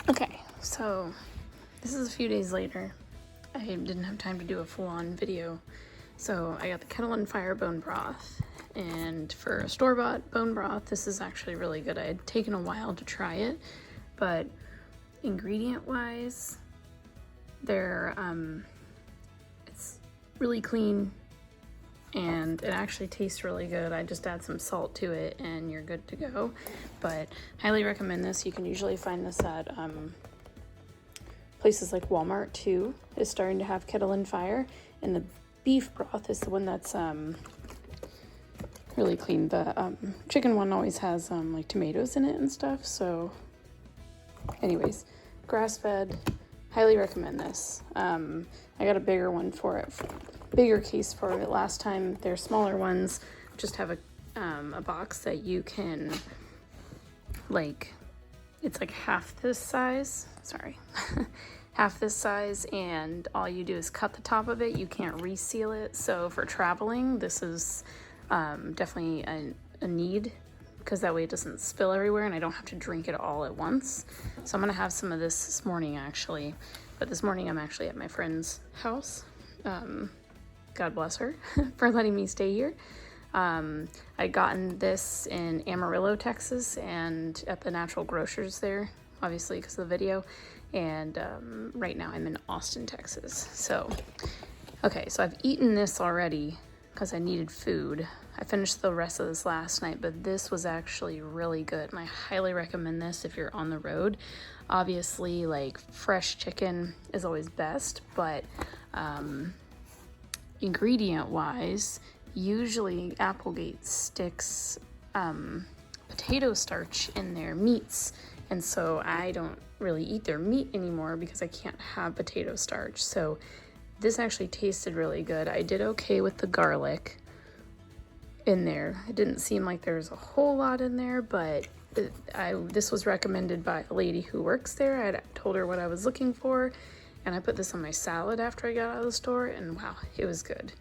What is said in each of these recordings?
Okay, so this is a few days later. I didn't have time to do a full-on video, so I got the Kettle and Fire bone broth. And for a store-bought bone broth, this is actually really good. I had taken a while to try it, but ingredient-wise, it's really clean, and it actually tastes really good. I just add some salt to it and you're good to go. But highly recommend this. You can usually find this at places like Walmart too. Is starting to have Kettle and Fire, and the beef broth is the one that's really clean. The chicken one always has like tomatoes in it and stuff. So anyways, grass-fed, highly recommend this. I got a bigger one for it, bigger case for it last time. Their smaller ones just have a box that you can, like, it's like half this size, sorry, half this size, and all you do is cut the top of it. You can't reseal it. So for traveling, this is definitely a need, because that way it doesn't spill everywhere and I don't have to drink it all at once. So I'm gonna have some of this morning actually, but this morning I'm actually at my friend's house. God bless her for letting me stay here. I'd gotten this in Amarillo, Texas, and at the natural grocers there, obviously because of the video. And right now I'm in Austin, Texas. So, okay, so I've eaten this already because I needed food. I finished the rest of this last night, but this was actually really good, and I highly recommend this if you're on the road. Obviously, like, fresh chicken is always best, but ingredient-wise, usually Applegate sticks potato starch in their meats, and so I don't really eat their meat anymore because I can't have potato starch. So this actually tasted really good. I did okay with the garlic in there. It didn't seem like there was a whole lot in there, but this was recommended by a lady who works there. I told her what I was looking for, and I put this on my salad after I got out of the store, and wow, it was good.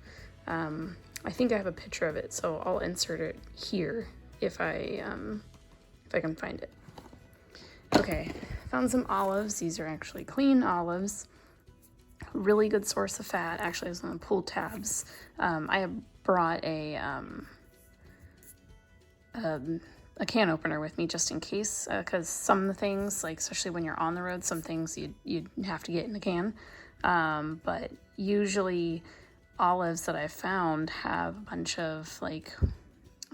I think I have a picture of it, so I'll insert it here if I can find it. Okay, found some olives. These are actually clean olives. Really good source of fat. Actually, I was on the pull tabs. I have brought a can opener with me just in case, because some things, like especially when you're on the road, some things you'd have to get in a can. But usually olives that I found have a bunch of, like,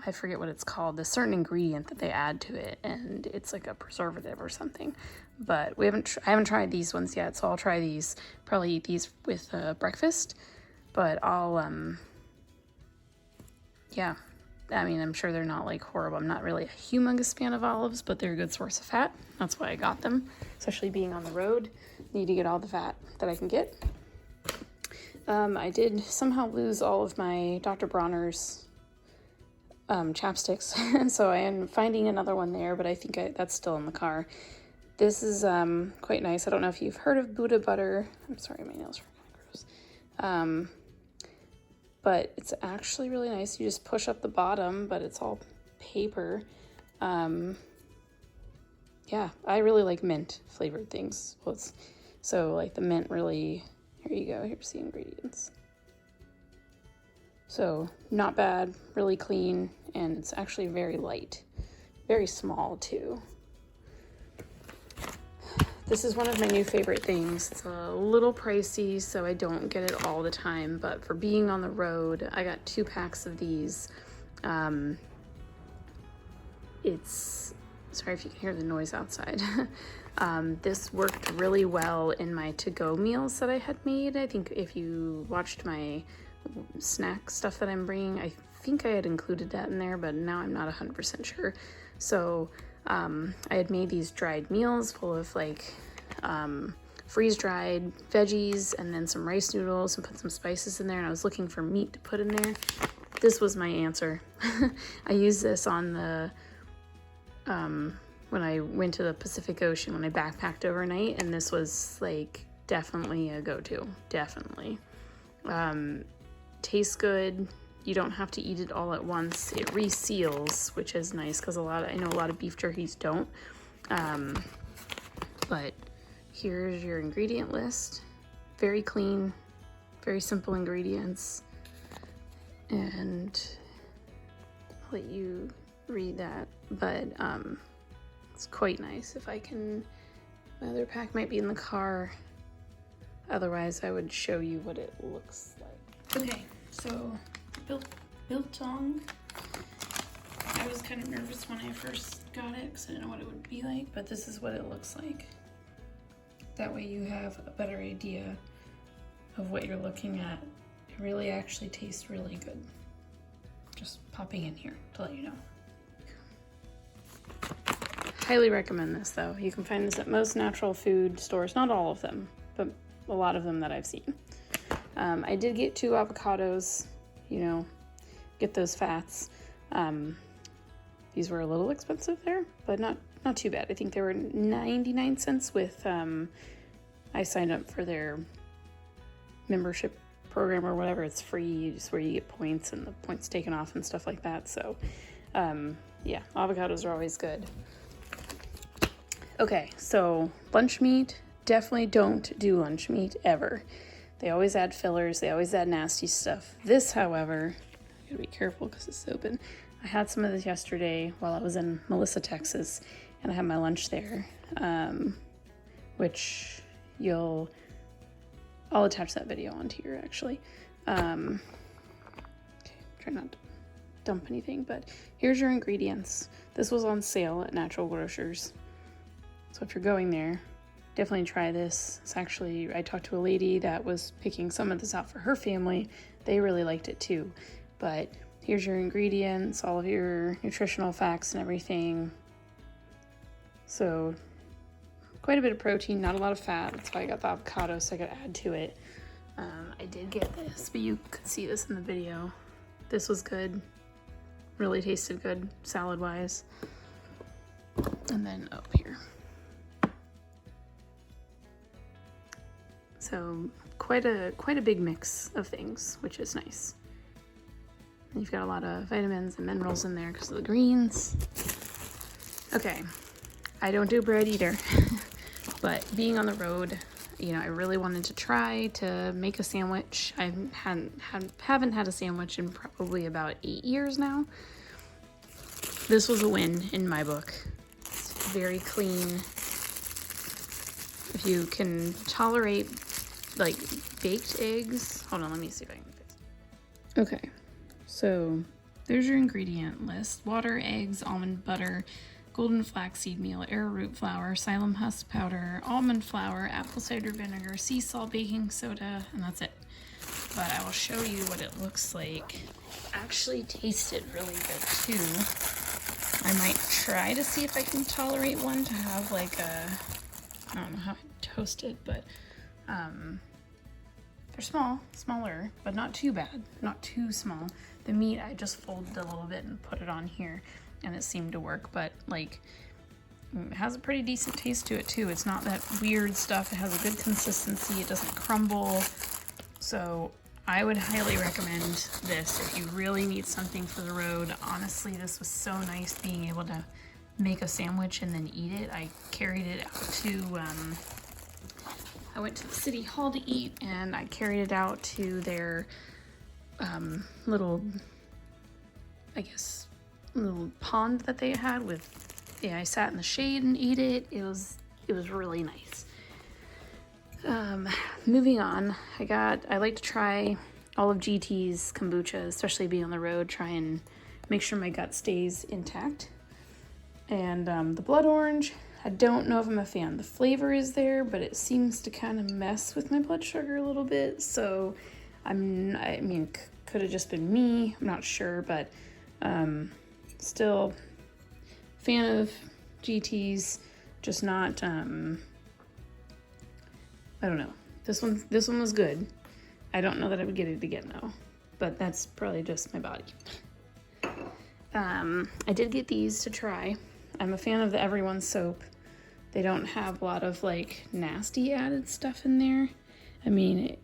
I forget what it's called, the certain ingredient that they add to it, and it's like a preservative or something. But I haven't tried these ones yet, so I'll try these. Probably eat these with breakfast. But I'll yeah. I mean, I'm sure they're not like horrible. I'm not really a humongous fan of olives, but they're a good source of fat. That's why I got them, especially being on the road. Need to get all the fat that I can get. I did somehow lose all of my Dr. Bronner's chapsticks, so I am finding another one there, but I think that's still in the car. This is quite nice. I don't know if you've heard of Buddha butter. I'm sorry, my nails are kind of gross. But it's actually really nice. You just push up the bottom, but it's all paper. Yeah, I really like mint flavored things. So like the mint really, here you go, here's the ingredients. So not bad, really clean, and it's actually very light. Very small too. This is one of my new favorite things. It's a little pricey, so I don't get it all the time, but for being on the road, I got 2 packs of these. Sorry if you can hear the noise outside. This worked really well in my to-go meals that I had made. I think if you watched my snack stuff that I'm bringing, I think I had included that in there, but now I'm not 100% sure. So I had made these dried meals full of like freeze-dried veggies and then some rice noodles, and put some spices in there, and I was looking for meat to put in there. This was my answer. I used this on the when I went to the Pacific Ocean, when I backpacked overnight, and this was like definitely a go-to. Definitely. Tastes good. You don't have to eat it all at once. It reseals, which is nice because I know a lot of beef jerkies don't. but here's your ingredient list. Very clean, very simple ingredients, and I'll let you read that, but it's quite nice. If I can, my other pack might be in the car, otherwise I would show you what it looks like. Okay, so biltong. I was kind of nervous when I first got it because I didn't know what it would be like, but this is what it looks like. That way you have a better idea of what you're looking at. It really actually tastes really good. Just popping in here to let you know. Highly recommend this though. You can find this at most natural food stores, not all of them, but a lot of them that I've seen. I did get 2 avocados, you know, get those fats. These were a little expensive there, but not too bad. I think they were 99 cents with, I signed up for their membership program or whatever. It's free, just where you get points and the points taken off and stuff like that. So yeah, avocados are always good. Okay, so lunch meat, definitely don't do lunch meat ever. They always add fillers, they always add nasty stuff. This, however, I gotta be careful because it's open. I had some of this yesterday while I was in Melissa, Texas, and I had my lunch there, which I'll attach that video onto here actually. Okay, try not to dump anything, but here's your ingredients. This was on sale at Natural Grocers. So if you're going there, definitely try this. It's actually, I talked to a lady that was picking some of this out for her family. They really liked it too. But here's your ingredients, all of your nutritional facts and everything. So quite a bit of protein, not a lot of fat. That's why I got the avocado so I could add to it. I did get this, but you could see this in the video. This was good. Really tasted good salad-wise. And then up here. So quite a big mix of things, which is nice. And you've got a lot of vitamins and minerals in there because of the greens. Okay, I don't do bread either, but being on the road, you know, I really wanted to try to make a sandwich. I haven't had a sandwich in probably about 8 years now. This was a win in my book. It's very clean. If you can tolerate like baked eggs, hold on, let me see if I can fix it. Okay, so there's your ingredient list: water, eggs, almond butter, golden flaxseed meal, arrowroot flour, psyllium husk powder, almond flour, apple cider vinegar, sea salt, baking soda, and that's it. But I will show you what it looks like. Actually tasted really good too. I might try to see if I can tolerate one to have like a, I don't know how I toast it, but they're smaller, but not too bad, not too small. The meat, I just folded a little bit and put it on here and it seemed to work, but like it has a pretty decent taste to it too. It's not that weird stuff. It has a good consistency. It doesn't crumble. So I would highly recommend this if you really need something for the road. Honestly, this was so nice being able to make a sandwich and then eat it. I carried it out to, I went to the city hall to eat and I carried it out to their little, I guess, little pond that they had with, yeah, I sat in the shade and ate it. It was really nice. Moving on, I like to try all of GT's kombucha, especially being on the road, try and make sure my gut stays intact. And the blood orange, I don't know if I'm a fan. The flavor is there, but it seems to kind of mess with my blood sugar a little bit. So I mean, could have just been me. I'm not sure, but still fan of GT's, just not, I don't know. This one was good. I don't know that I would get it again though, but that's probably just my body. I did get these to try. I'm a fan of the Everyone soap. They don't have a lot of like nasty added stuff in there. I mean,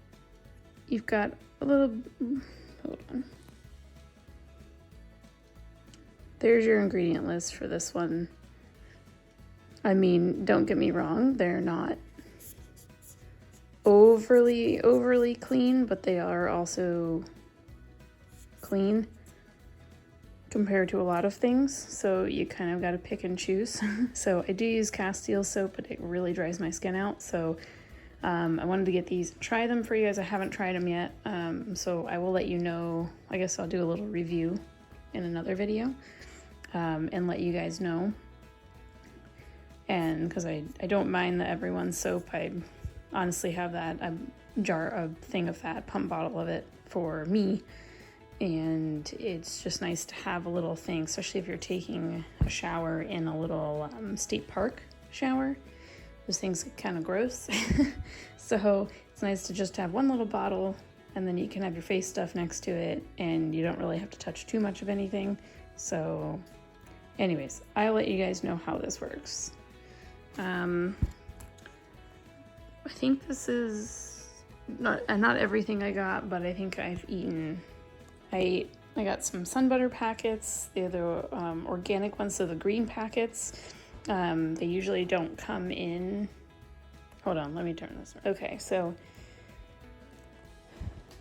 you've got a little, hold on. There's your ingredient list for this one. I mean, don't get me wrong, they're not overly clean, but they are also clean compared to a lot of things, so you kind of got to pick and choose. So I do use Castile soap, but it really dries my skin out, so I wanted to get these, try them for you guys. I haven't tried them yet, so I will let you know. I guess I'll do a little review in another video, and let you guys know. And because I don't mind the Everyone soap, I honestly have that a thing of that, pump bottle of it for me, and it's just nice to have a little thing, especially if you're taking a shower in a little state park shower. Those things get kind of gross. So it's nice to just have one little bottle, and then you can have your face stuff next to it, and you don't really have to touch too much of anything. So anyways, I'll let you guys know how this works. I think this is not everything I got, but I think I've eaten. I got some sun butter packets. They're the organic ones, so the green packets. They usually don't come in. Hold on, let me turn this. Okay, so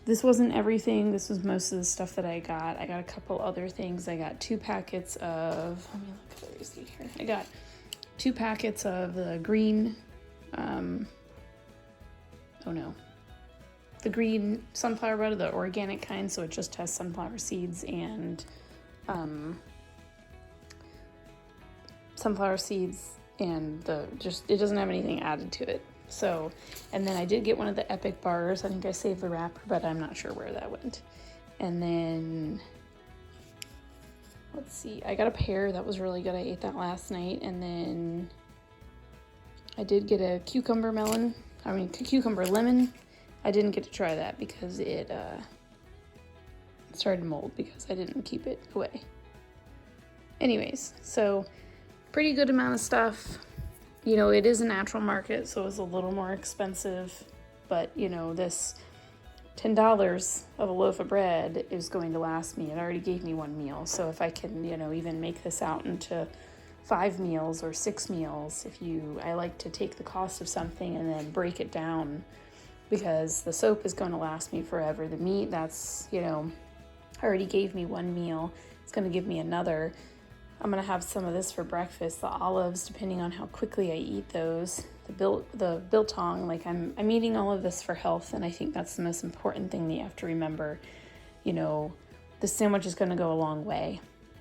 this wasn't everything. This was most of the stuff that I got. I got a couple other things. I got 2 packets of. Let me look at the receipt here. I got 2 packets of the green. The green sunflower butter, the organic kind, so it just has sunflower seeds and it doesn't have anything added to it. So, and then I did get one of the Epic bars. I think I saved the wrapper, but I'm not sure where that went. And then let's see, I got a pear that was really good. I ate that last night. And then I did get a cucumber lemon. I didn't get to try that because it started to mold because I didn't keep it away. Anyways, so pretty good amount of stuff. You know, it is a natural market, so it's a little more expensive, but you know, this $10 of a loaf of bread is going to last me. It already gave me 1 meal, so if I can, you know, even make this out into 5 meals or 6 meals, I like to take the cost of something and then break it down, because the soap is going to last me forever. The meat, that's, you know, already gave me 1 meal. It's going to give me another. I'm going to have some of this for breakfast. The olives, depending on how quickly I eat those. The biltong, like I'm eating all of this for health, and I think that's the most important thing that you have to remember. You know, the sandwich is going to go a long way.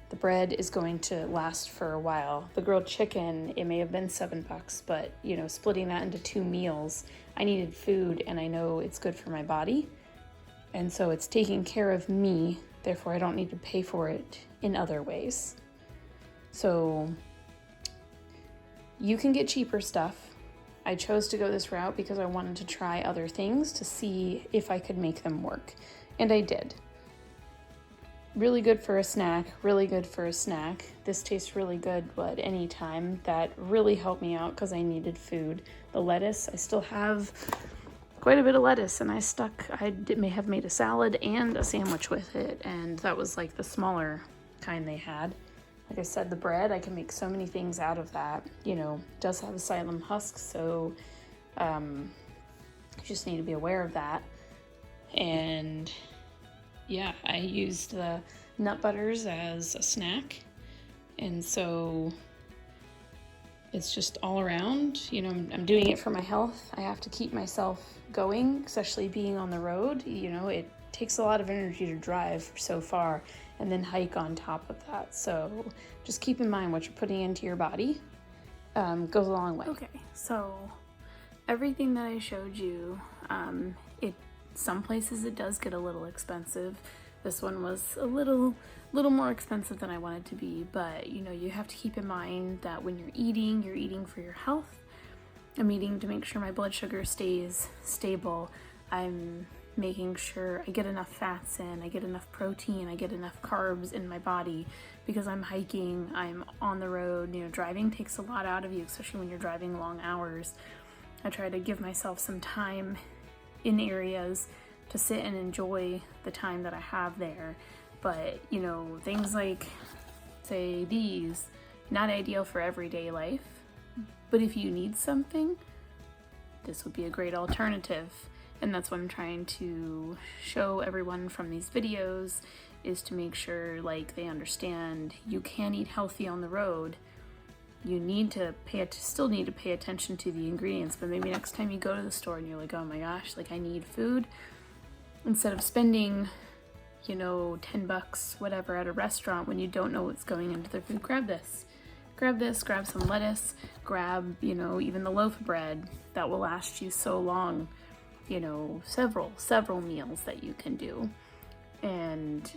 The bread is going to last for a while. The grilled chicken, it may have been $7, but you know, splitting that into 2 meals, I needed food, and I know it's good for my body. And so it's taking care of me, therefore I don't need to pay for it in other ways. So you can get cheaper stuff. I chose to go this route because I wanted to try other things to see if I could make them work. And I did. Really good for a snack, This tastes really good, but anytime. That really helped me out because I needed food. The lettuce, I still have quite a bit of lettuce, and I may have made a salad and a sandwich with it, and that was like the smaller kind they had. Like I said, the bread, I can make so many things out of that. You know, it does have asylum husks, so you just need to be aware of that. And yeah, I used the nut butters as a snack, and so it's just all around. You know, I'm doing it for my health. I have to keep myself going, especially being on the road. You know, it takes a lot of energy to drive so far and then hike on top of that. So just keep in mind what you're putting into your body goes a long way. Okay, so everything that I showed you, some places it does get a little expensive. This one was a little more expensive than I wanted to be, but you know, you have to keep in mind that when you're eating for your health. I'm eating to make sure my blood sugar stays stable. I'm making sure I get enough fats in, I get enough protein, I get enough carbs in my body, because I'm hiking, I'm on the road. You know, driving takes a lot out of you, especially when you're driving long hours. I try to give myself some time in areas to sit and enjoy the time that I have there. But, you know, things like, say, these, not ideal for everyday life. But if you need something, this would be a great alternative. And that's what I'm trying to show everyone from these videos, is to make sure like they understand you can eat healthy on the road. You need to still need to pay attention to the ingredients, but maybe next time you go to the store and you're like, oh my gosh, like I need food, instead of spending, you know, $10, whatever, at a restaurant when you don't know what's going into their food, grab this. Grab this, grab some lettuce, grab, you know, even the loaf of bread that will last you so long, you know, several meals that you can do. And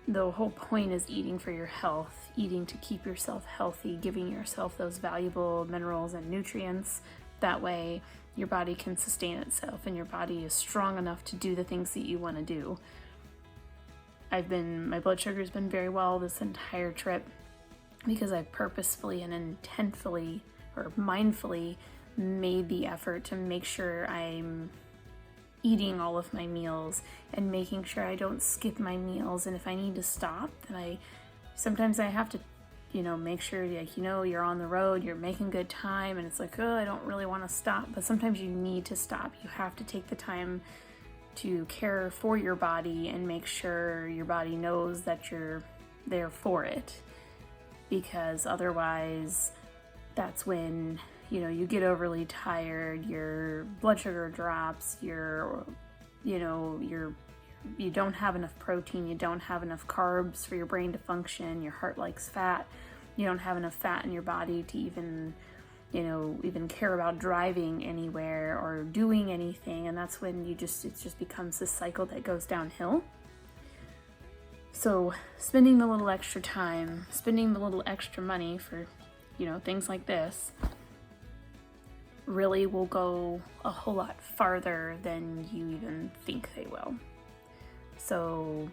the whole point is eating for your health, eating to keep yourself healthy, giving yourself those valuable minerals and nutrients. That way your body can sustain itself and your body is strong enough to do the things that you want to do. My blood sugar's been very well this entire trip because I purposefully and intentfully or mindfully made the effort to make sure I'm eating all of my meals and making sure I don't skip my meals. And if I need to stop, then sometimes I have to, you know, make sure, like, you know, you're on the road, you're making good time, and it's like, oh, I don't really want to stop. But sometimes you need to stop. You have to take the time to care for your body and make sure your body knows that you're there for it, because otherwise that's when, you know, you get overly tired, your blood sugar drops, you don't have enough protein, you don't have enough carbs for your brain to function, your heart likes fat, you don't have enough fat in your body to even care about driving anywhere or doing anything, and that's when it just becomes this cycle that goes downhill. So spending the little extra time, spending the little extra money for, you know, things like this really will go a whole lot farther than you even think they will. So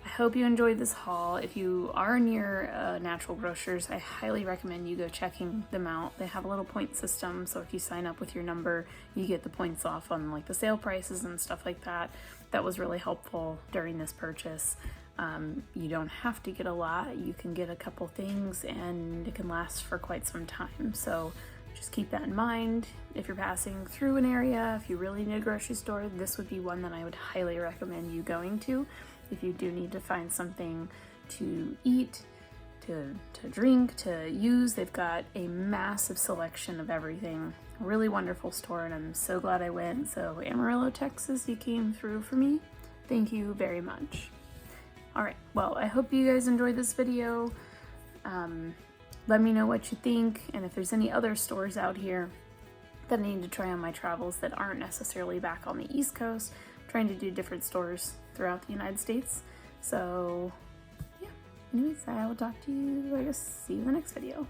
I hope you enjoyed this haul. If you are near Natural Grocers, I highly recommend you go checking them out. They have a little point system, so if you sign up with your number, you get the points off on like the sale prices and stuff like that. That was really helpful during this purchase. You don't have to get a lot. You can get a couple things and it can last for quite some time. So just keep that in mind. If you're passing through an area, if you really need a grocery store, this would be one that I would highly recommend you going to. If you do need to find something to eat, to drink, to use, they've got a massive selection of everything. A really wonderful store, and I'm so glad I went. So Amarillo, Texas, you came through for me. Thank you very much. All right, well, I hope you guys enjoyed this video. Let me know what you think, and if there's any other stores out here that I need to try on my travels that aren't necessarily back on the East Coast. I'm trying to do different stores throughout the United States. So yeah, anyways, I will talk to you, I guess, see you in the next video.